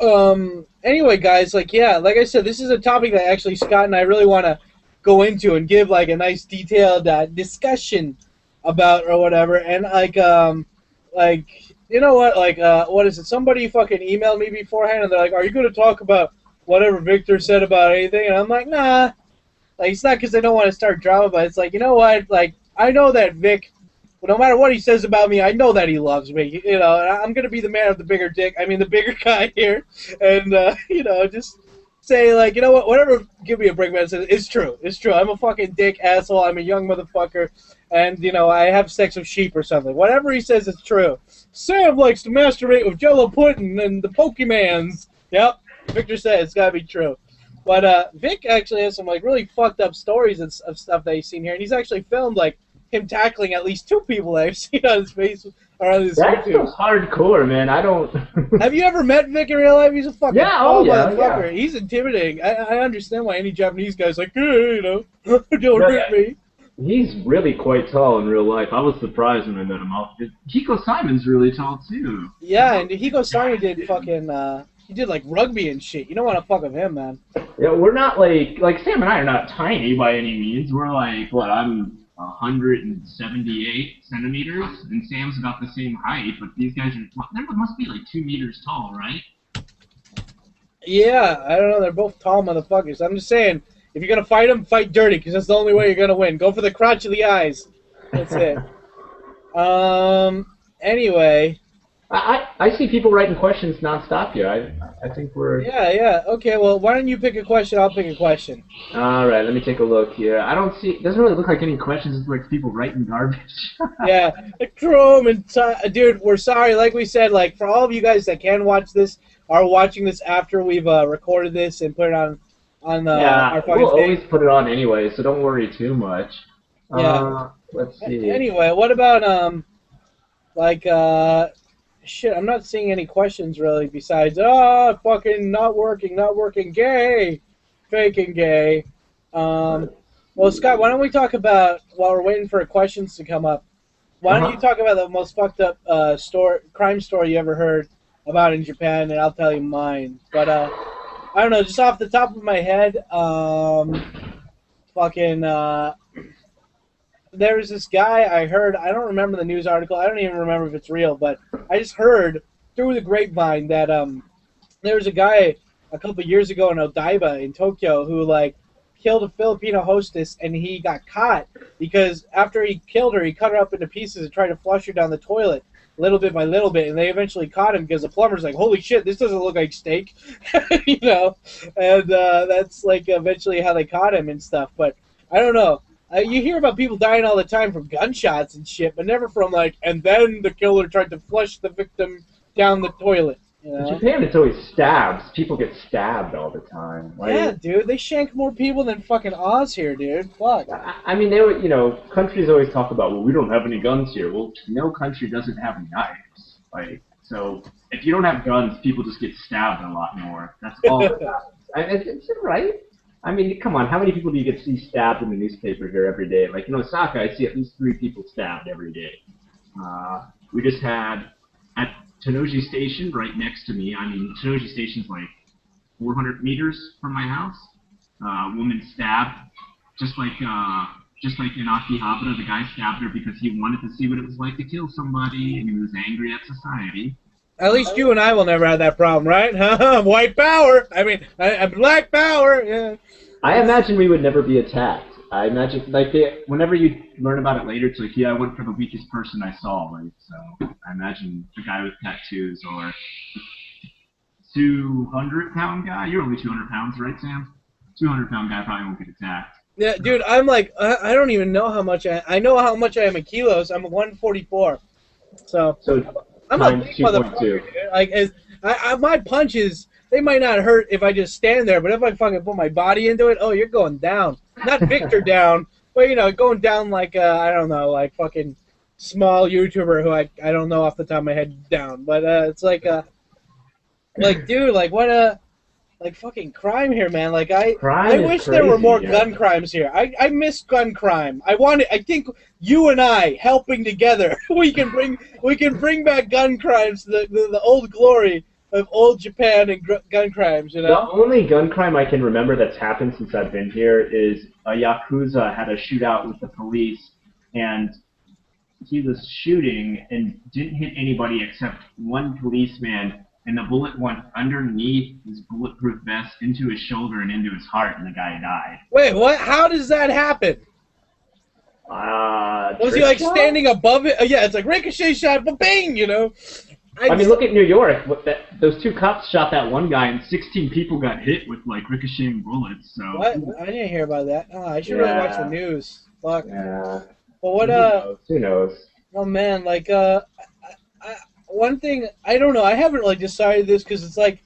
anyway, guys, like I said, this is a topic that actually Scott and I really want to go into and give, like, a nice detailed discussion about or whatever. And, you know what, what is it? Somebody fucking emailed me beforehand, and they're like, are you going to talk about whatever Victor said about anything? And I'm like, nah. Like, it's not because I don't want to start drama, but it's like, you know what? Like, I know that Vic, no matter what he says about me, I know that he loves me. And I'm going to be the man of the bigger dick. I mean, the bigger guy here. And, just say, like, you know what? Whatever, give me a break, man. It's true. It's true. I'm a fucking dick asshole. I'm a young motherfucker. And, I have sex with sheep or something. Whatever he says is true. Sam likes to masturbate with Jello pudding and the Pokemans. Yep, Victor said it's got to be true. But Vic actually has some, like, really fucked up stories of stuff that he's seen here. And he's actually filmed, like, him tackling at least 2 people that I've seen on his face or on his YouTube. That's hardcore, man. I don't... Have you ever met Vic in real life? He's a fucking motherfucker. Yeah. He's intimidating. I understand why any Japanese guy's like, don't hurt me. He's really quite tall in real life. I was surprised when I met him. Hiko Simon's really tall, too. Yeah, and Hiko Simon did fucking, he did, like, rugby and shit. You don't want to fuck with him, man. Yeah, we're not, like Sam and I are not tiny by any means. We're, like, I'm 178 centimeters, and Sam's about the same height, but these guys they must be, like, 2 meters tall, right? Yeah, I don't know. They're both tall motherfuckers. I'm just saying, if you're going to fight them, fight dirty, because that's the only way you're going to win. Go for the crotch of the eyes. That's it. Anyway. I see people writing questions nonstop here. I think we're... Yeah. Okay, well, why don't you pick a question? I'll pick a question. All right, let me take a look here. I don't see... It doesn't really look like any questions. It's like people writing garbage. Yeah. Chrome and... Dude, we're sorry. Like we said, like, for all of you guys that can watch this, are watching this after we've recorded this and put it on our fucking we'll always put it on anyway, so don't worry too much. Yeah. Let's see. Anyway, what about, shit, I'm not seeing any questions really besides, fucking not working, gay, faking gay. Well, Scott, why don't we talk about, while we're waiting for questions to come up, why don't you talk about the most fucked up crime story you ever heard about in Japan, and I'll tell you mine. But, I don't know, just off the top of my head, there was this guy I heard, I don't remember the news article, I don't even remember if it's real, but I just heard through the grapevine that there was a guy a couple years ago in Odaiba in Tokyo who, like, killed a Filipino hostess, and he got caught because after he killed her, he cut her up into pieces and tried to flush her down the toilet little bit by little bit, and they eventually caught him because the plumber's like, holy shit, this doesn't look like steak, and that's, like, eventually how they caught him and stuff. But I don't know. You hear about people dying all the time from gunshots and shit, but never from, like, and then the killer tried to flush the victim down the toilet. In Japan, it's always stabs. People get stabbed all the time. Like, yeah, dude, they shank more people than fucking Oz here, dude. Fuck. I mean, they were, countries always talk about, well, we don't have any guns here. Well, no country doesn't have knives. Like, so if you don't have guns, people just get stabbed a lot more. That's all that happens. It's right. I mean, come on, how many people do you get to see stabbed in the newspaper here every day? Like, in Osaka, I see at least 3 people stabbed every day. We just had, at Tennoji Station, right next to me, Tennoji Station's like 400 meters from my house, woman stabbed, just like in Akihabara, the guy stabbed her because he wanted to see what it was like to kill somebody, and he was angry at society. At least you and I will never have that problem, right? White power. Black power. Yeah. I imagine we would never be attacked. I imagine, like, whenever you learn about it later, it's like, yeah, I went for the weakest person I saw. Like, so I imagine the guy with tattoos or 200-pound guy. You're only 200 pounds, right, Sam? 200-pound guy probably won't get attacked. Yeah, dude, I'm like, I don't even know how much I know how much I am in kilos. I'm 144. So, So I'm a times big 2.2. motherfucker, dude. Like, my punches, they might not hurt if I just stand there, but if I fucking put my body into it, oh, you're going down. Not Victor down, but, you know, going down like, I don't know, like fucking small YouTuber who I don't know off the top of my head down. But it's like, dude, like, what like fucking crime here, man. Like Crime I is wish there were crazy more here. gun crimes here. I miss gun crime. I think you and I helping together, we can bring back gun crimes to the old glory of old Japan and gun crimes. You The know. only gun crime I can remember that's happened since I've been here is a Yakuza had a shootout with the police, and he was shooting and didn't hit anybody except one policeman, and the bullet went underneath his bulletproof vest into his shoulder and into his heart, and the guy died. Wait, what? How does that happen? Was he like standing above it? Yeah, it's like ricochet shot, but bang, you know. I mean, look at New York. Those two cops shot that one guy, and 16 people got hit with like ricocheting bullets. So What? I didn't hear about that. Oh, I should really watch the news. Fuck. Yeah. Well, what? Who knows? Oh man, like one thing I don't know. I haven't like decided this because it's like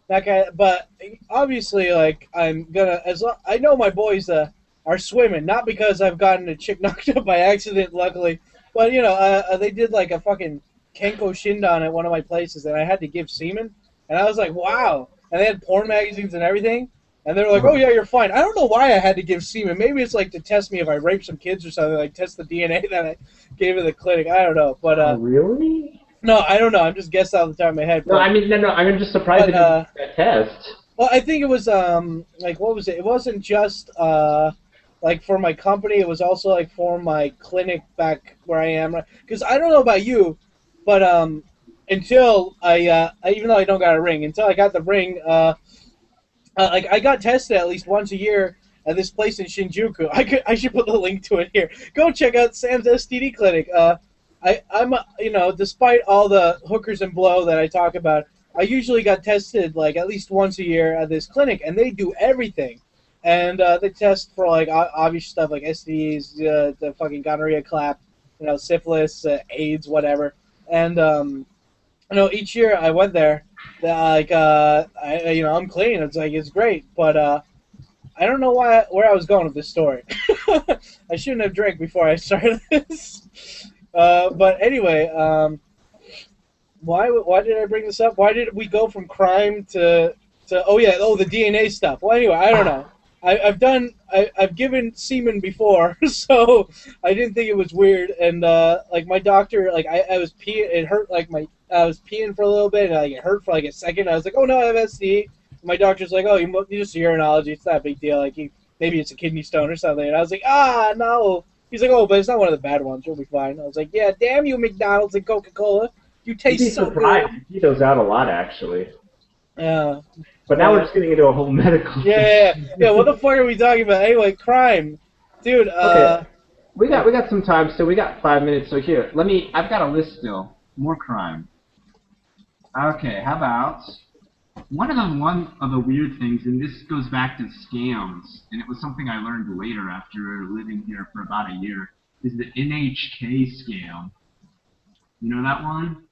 that guy. But obviously, like I'm gonna I know my boys are swimming, not because I've gotten a chick knocked up by accident, luckily, but you know they did like a fucking Kenko Shindan at one of my places, and I had to give semen, and I was like, wow. And they had porn magazines and everything. And they were like, oh, yeah, you're fine. I don't know why I had to give semen. Maybe it's like to test me if I raped some kids or something, like test the DNA that I gave at the clinic. I don't know. But really? No, I don't know. I'm just guessing off the top of my head. No, I mean, no. I'm just surprised that you did that test. Well, I think it was, like, what was it? It wasn't just, like, for my company. It was also, like, for my clinic back where I am. Because I don't know about you, but until even though I don't got a ring, until I got the ring, like I got tested at least once a year at this place in Shinjuku. I should put the link to it here. Go check out Sam's STD clinic. I'm you know, despite all the hookers and blow that I talk about, I usually got tested like at least once a year at this clinic, and they do everything. And they test for like obvious stuff like STDs, the fucking gonorrhea clap, you know, syphilis, AIDS, whatever. And you know, each year I went there. Like you know, I'm clean. It's like it's great, but I don't know where I was going with this story. I shouldn't have drank before I started this. But anyway, why did I bring this up? Why did we go from crime to the DNA stuff? Well, anyway, I don't know. I've given semen before, so I didn't think it was weird. And like my doctor, like I was peeing, it hurt like I was peeing for a little bit, and like it hurt for like a second. I was like, oh no, I have STD. My doctor's like, oh, you just urinology. It's not a big deal. Like maybe it's a kidney stone or something. And I was like, no. He's like, oh, but it's not one of the bad ones. You'll be fine. I was like, yeah, damn you, McDonald's and Coca-Cola. You taste so good. He goes out a lot, actually. Yeah. But now we're just getting into a whole medical. Yeah. What the fuck are we talking about? Anyway, crime, dude. Okay. We got some time, so we got 5 minutes. So here, I've got a list still. More crime. Okay, how about one of the weird things, and this goes back to scams, and it was something I learned later after living here for about a year, is the NHK scam. You know that one?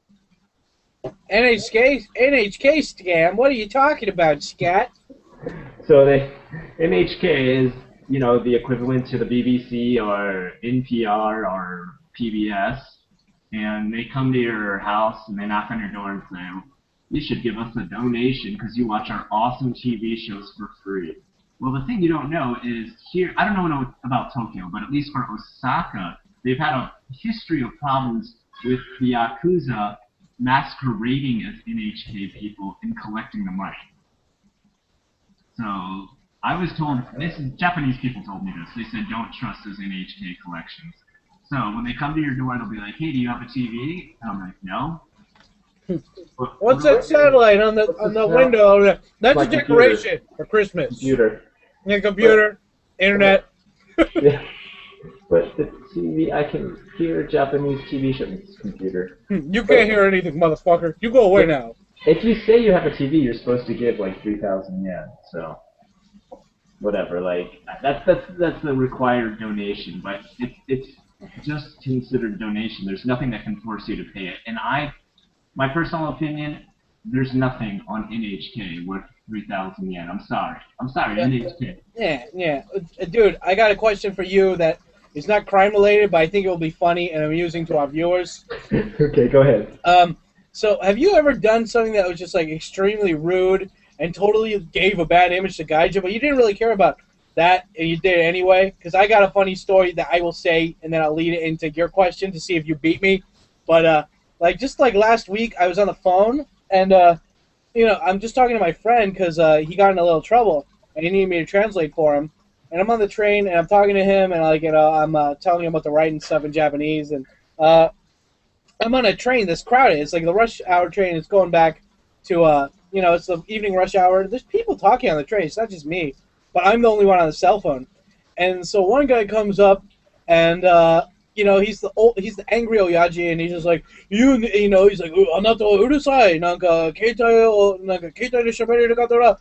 NHK scam? What are you talking about, scat? So the NHK is, you know, the equivalent to the BBC or NPR or PBS, and they come to your house and they knock on your door and say, you should give us a donation because you watch our awesome TV shows for free. Well, the thing you don't know is here, I don't know about Tokyo, but at least for Osaka, they've had a history of problems with the Yakuza masquerading as NHK people and collecting the money. So I was told, Japanese people told me this, they said don't trust those NHK collections. So when they come to your door, they'll be like, hey, do you have a TV? And I'm like, no. What's that satellite on the window? That's a decoration for Christmas. Computer. Yeah, computer, internet. Yeah. But the TV, I can hear Japanese TV shows. Computer. You can't hear anything, motherfucker. You go away now. If you say you have a TV, you're supposed to give like 3,000 yen. So. whatever. Like that's the required donation, but it's just considered donation. There's nothing that can force you to pay it. And my personal opinion, there's nothing on NHK worth 3,000 yen. I'm sorry, NHK. Yeah. Dude, I got a question for you that is not crime related, but I think it will be funny and amusing to our viewers. Okay, go ahead. So have you ever done something that was just like extremely rude and totally gave a bad image to Gaija, but you didn't really care about that and you did it anyway? Because I got a funny story that I will say, and then I'll lead it into your question to see if you beat me. But just like last week, I was on the phone, and I'm just talking to my friend because he got in a little trouble, and he needed me to translate for him. And I'm on the train, and I'm talking to him, and I'm telling him about the right and stuff in Japanese, and I'm on a train that's crowded. It's like the rush hour train. It's going back to it's the evening rush hour. There's people talking on the train. It's not just me, but I'm the only one on the cell phone. And so one guy comes up, and he's the angry Oyaji, and he's just like, he's like, "Anato urusai, nanka keitai de shabereru katara,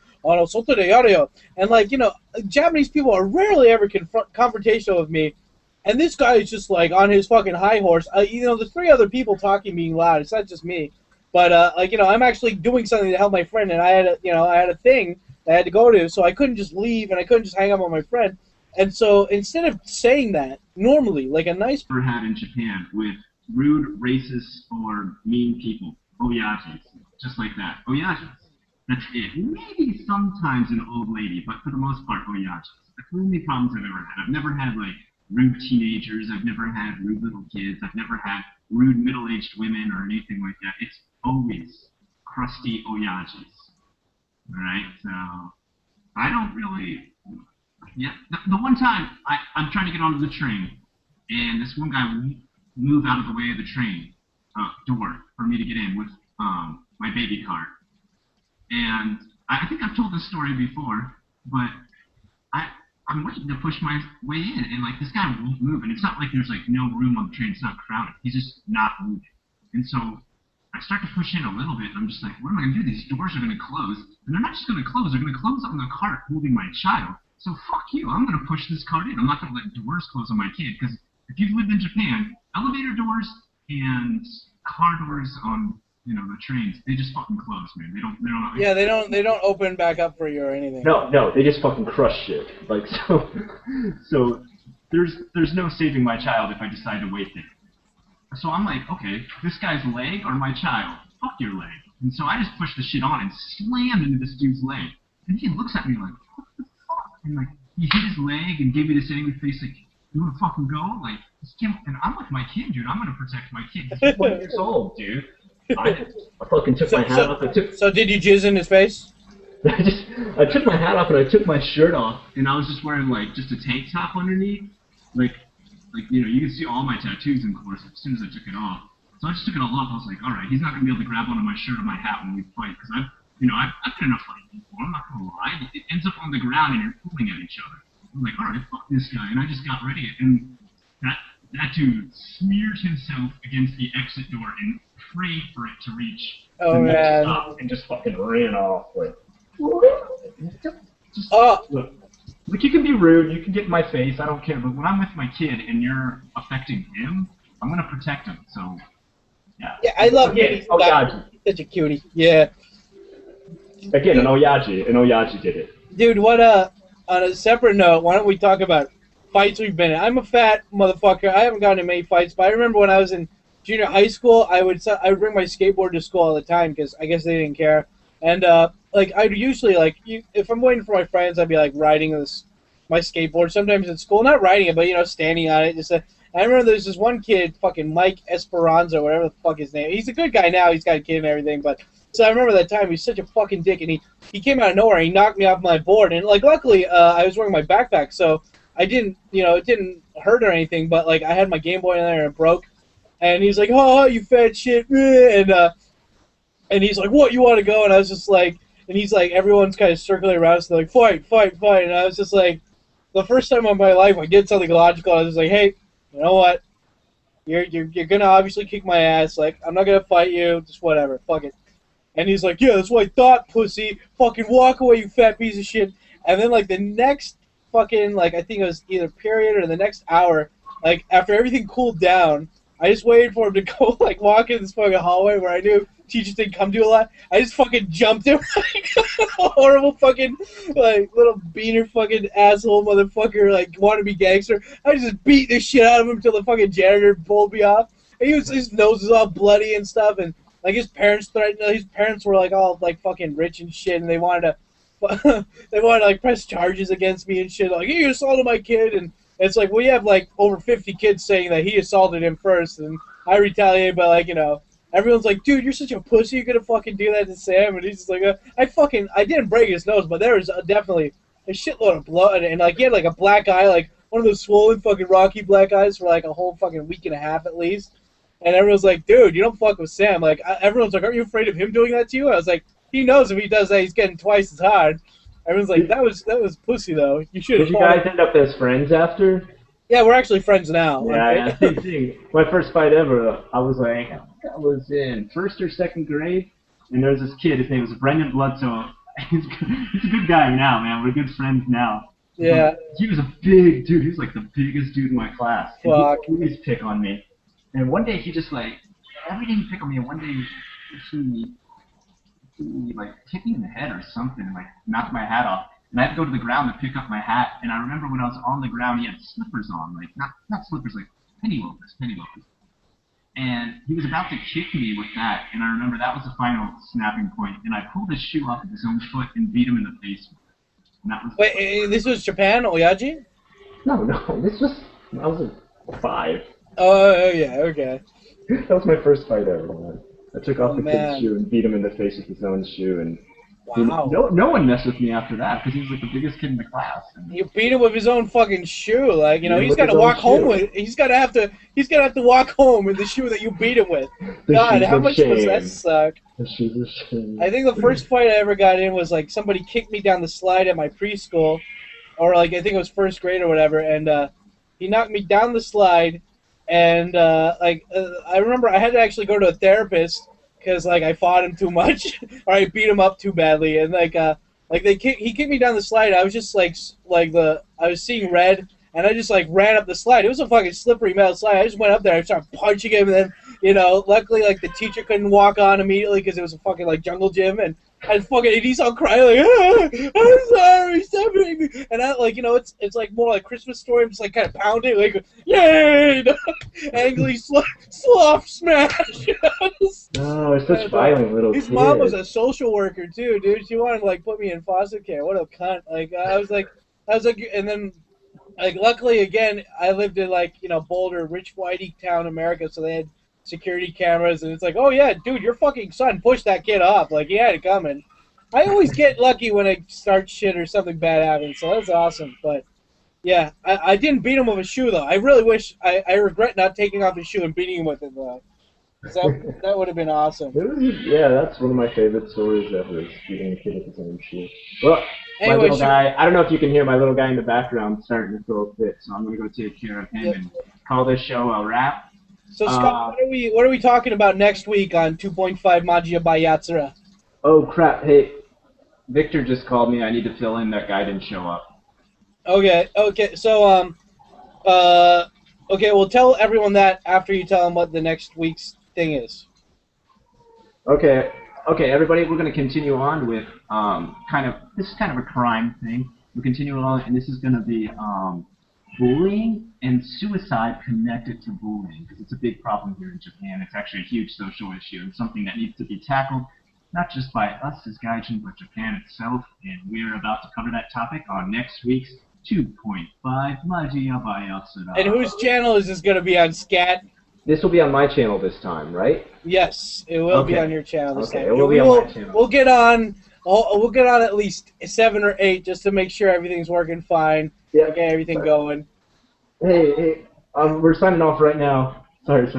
soto de yare yo." And Japanese people are rarely ever confrontational with me. And this guy is just like on his fucking high horse. There's 3 other people talking, being loud. It's not just me. But I'm actually doing something to help my friend, and I had a thing that I had to go to, so I couldn't just leave, and I couldn't just hang up on my friend. And so instead of saying that normally, like a nice ever had in Japan with rude, racist, or mean people, oyajis, just like that, oyajis. That's it. Maybe sometimes an old lady, but for the most part, oyajis. That's the only problems I've ever had. I've never had like rude teenagers. I've never had rude little kids. I've never had rude middle-aged women or anything like that. It's always crusty oyajis. Alright, so I don't really... Yeah, the one time I'm trying to get onto the train, and this one guy moved out of the way of the train door for me to get in with my baby cart. And I think I've told this story before, but I'm waiting to push my way in, and like this guy won't move, and it's not like there's like no room on the train, it's not crowded, he's just not moving. And so I start to push in a little bit, and I'm just like, what am I going to do? These doors are going to close, and they're not just going to close, they're going to close on the cart holding my child. So fuck you, I'm going to push this cart in. I'm not going to let doors close on my kid, because if you've lived in Japan, elevator doors and car doors on the trains, they just fucking close, man. They don't. Yeah, they don't open back up for you or anything. No, they just fucking crush shit. Like so there's no saving my child if I decide to wait there. So I'm like, okay, this guy's leg or my child? Fuck your leg. And so I just pushed the shit on and slammed into this dude's leg. And he looks at me like, what the fuck? And like he hit his leg and gave me this angry face like, you wanna fucking go? Like and I'm with my kid, dude. I'm gonna protect my kid. He's 1 years old, dude. I fucking took my hat off. So did you jizz in his face? I took my hat off and I took my shirt off, and I was just wearing like just a tank top underneath, like you can see all my tattoos, of course, as soon as I took it off. So I just took it all off. I was like, all right, he's not gonna be able to grab onto my shirt or my hat when we fight, because I've been in a fight before. I'm not gonna lie. It ends up on the ground and you're pulling at each other. I'm like, all right, fuck this guy, and I just got ready, and that dude smeared himself against the exit door and prayed for it to reach the next stop and just fucking ran off. Like, look, you can be rude, you can get in my face, I don't care, but when I'm with my kid and you're affecting him, I'm gonna protect him. So, yeah. Yeah, I love him. Oyaji. Such a cutie. Yeah. Again, an Oyaji did it. Dude, on a separate note, why don't we talk about fights we've been in? I'm a fat motherfucker. I haven't gotten in many fights, but I remember when I was in junior high school, I would bring my skateboard to school all the time because I guess they didn't care. And I'd usually if I'm waiting for my friends, I'd be like riding my skateboard. Sometimes at school, not riding it, but standing on it. I remember there's this one kid, fucking Mike Esperanza, whatever the fuck his name. He's a good guy now. He's got a kid and everything, but. So I remember that time, he was such a fucking dick, and he came out of nowhere, and he knocked me off my board, and, luckily, I was wearing my backpack, so I didn't, it didn't hurt or anything, but, I had my Game Boy in there, and it broke, and he's like, oh, you fat shit, and he's like, what, you want to go? And I was just like, and he's like, everyone's kind of circling around, so they're like, fight, and I was just like, the first time in my life I did something logical, I was just like, hey, you know what, you're gonna obviously kick my ass, I'm not gonna fight you, just whatever, fuck it. And he's like, yeah, that's what I thought, pussy. Fucking walk away, you fat piece of shit. And then like the next fucking like I think it was either period or the next hour, like after everything cooled down, I just waited for him to go like walk in this fucking hallway where I knew teachers didn't come to a lot. I just fucking jumped him like a horrible fucking like little beaner fucking asshole motherfucker like wannabe gangster. I just beat the shit out of him until the fucking janitor pulled me off. And his nose was all bloody and stuff, and like his parents threatened. His parents were like all like fucking rich and shit, and they wanted to like press charges against me and shit. Like he assaulted my kid, and it's like we have like over 50 kids saying that he assaulted him first, and I retaliated by like everyone's like, dude, you're such a pussy. You're gonna fucking do that to Sam, and he's just like, I didn't break his nose, but there was definitely a shitload of blood, and like he had like a black eye, like one of those swollen fucking rocky black eyes for like a whole fucking week and a half at least. And everyone's like, dude, you don't fuck with Sam. Like, everyone's like, aren't you afraid of him doing that to you? I was like, he knows if he does that, he's getting twice as hard. Everyone's like, that was pussy, though. You should have. Did you guys end up as friends after? Yeah, we're actually friends now. Yeah, same thing. My first fight ever, I was in first or second grade, and there was this kid, his name was Brendan Bledsoe. He's a good guy now, man. We're good friends now. Yeah. He was a big dude. He was like the biggest dude in my class. Fuck. He would always pick on me. And one day he just like, every day he'd pick on me, and one day he like hit me in the head or something and like knocked my hat off. And I had to go to the ground to pick up my hat. And I remember when I was on the ground, he had slippers on, like not slippers, like penny loafers. And he was about to kick me with that. And I remember that was the final snapping point. And I pulled his shoe off of his own foot and beat him in the face. And that was. Wait, this was Japan, Oyaji? No, I was 5. Oh, yeah, okay. That was my first fight ever, man. I took off the man. kid's shoe and beat him in the face with his own shoe, and wow. no one messed with me after that because he was like the biggest kid in the class. And you beat him with his own fucking shoe, like Yeah, he's got to walk home with. He's got to have to walk home in the shoe that you beat him with. God, how much does that suck? The shoes of shame. I think the first fight I ever got in was like somebody kicked me down the slide at my preschool, or like I think it was first grade or whatever, and he knocked me down the slide. And I remember I had to actually go to a therapist because like I fought him too much or I beat him up too badly. And he kicked me down the slide. I was just I was seeing red, and I just like ran up the slide. It was a fucking slippery metal slide. I just went up there. I started punching him, and then luckily like the teacher couldn't walk on immediately because it was a fucking like jungle gym, and he's all crying like, I'm sorry, stop hitting me. And I it's like more like Christmas Story. I'm just like kind of pounding like, yay, angry sloth smash. No, it's such violent little His kid. mom was a social worker too, dude. She wanted to like put me in foster care. What a cunt. I was like, and then like luckily again I lived in like Boulder, rich whitey town, America, so they had security cameras, and it's like, oh yeah, dude, your fucking son pushed that kid off. Like he had it coming. I always get lucky when I start shit or something bad happens, so that's awesome. But yeah, I didn't beat him with a shoe though. I really wish I regret not taking off his shoe and beating him with it though. That would have been awesome. Yeah, that's one of my favorite stories ever, is beating a kid with his own shoe. Well, anyway, my little guy, I don't know if you can hear my little guy in the background starting to throw a fit, so I'm going to go take care of him and call this show a wrap. So Scott, what are we talking about next week on 2.5 MajiYabai Yatsura? Oh crap! Hey, Victor just called me. I need to fill in. That guy didn't show up. Okay. So okay. Well, tell everyone that after you tell them what the next week's thing is. Okay, everybody. We're going to continue on with this is kind of a crime thing. We're continuing on, and this is going to be bullying and suicide connected to bullying, because it's a big problem here in Japan. It's actually a huge social issue and something that needs to be tackled, not just by us as Gaijin, but Japan itself. And we're about to cover that topic on next week's 2.5 MajiYabai Yatsura. And whose channel is this going to be on, Scat? This will be on my channel this time, right? Yes, it will be on your channel this time. It will be on my channel. We'll get on at least 7 or 8 just to make sure everything's working fine. Yeah. Get everything going. Hey, we're signing off right now. Sorry.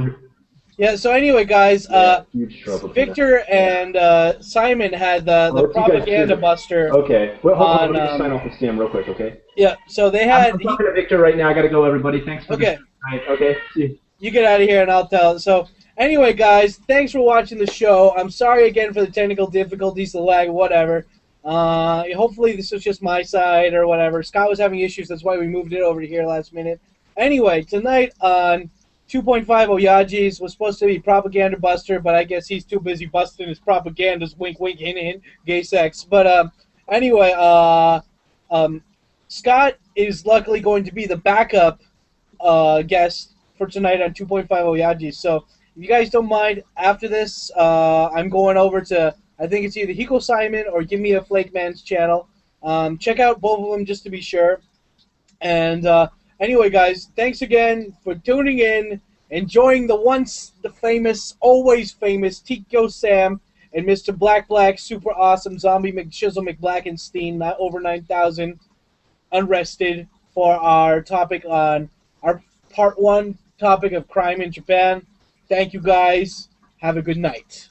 Yeah, so anyway, guys, huge trouble. Victor and Simon had the propaganda buster. Okay. Well, hold on. Let me just sign off with Sam real quick, okay? Yeah, so they had... I'm talking to Victor right now. I got to go, everybody. Thanks for Okay. Okay, see you. You get out of here and I'll tell. So, anyway, guys, thanks for watching the show. I'm sorry again for the technical difficulties, the lag, whatever. Hopefully this was just my side or whatever. Scott was having issues, that's why we moved it over to here last minute. Anyway, tonight on 2.5 Oyaji's was supposed to be Propaganda Buster, but I guess he's too busy busting his propagandas, wink, wink, hint, hint, gay sex. But anyway, Scott is luckily going to be the backup guest for tonight on 2.5 Oyaji's. So if you guys don't mind, after this, I'm going over to, I think it's either Hiko Simon or Give Me a Flake Man's channel. Check out both of them just to be sure. And anyway, guys, thanks again for tuning in, enjoying the once the famous, always famous Tikyo Sam and Mr. Black Black, super awesome Zombie McShizzle McBlackenstein, not over 9,000, Unrested, for our topic on our part 1 topic of crime in Japan. Thank you, guys. Have a good night.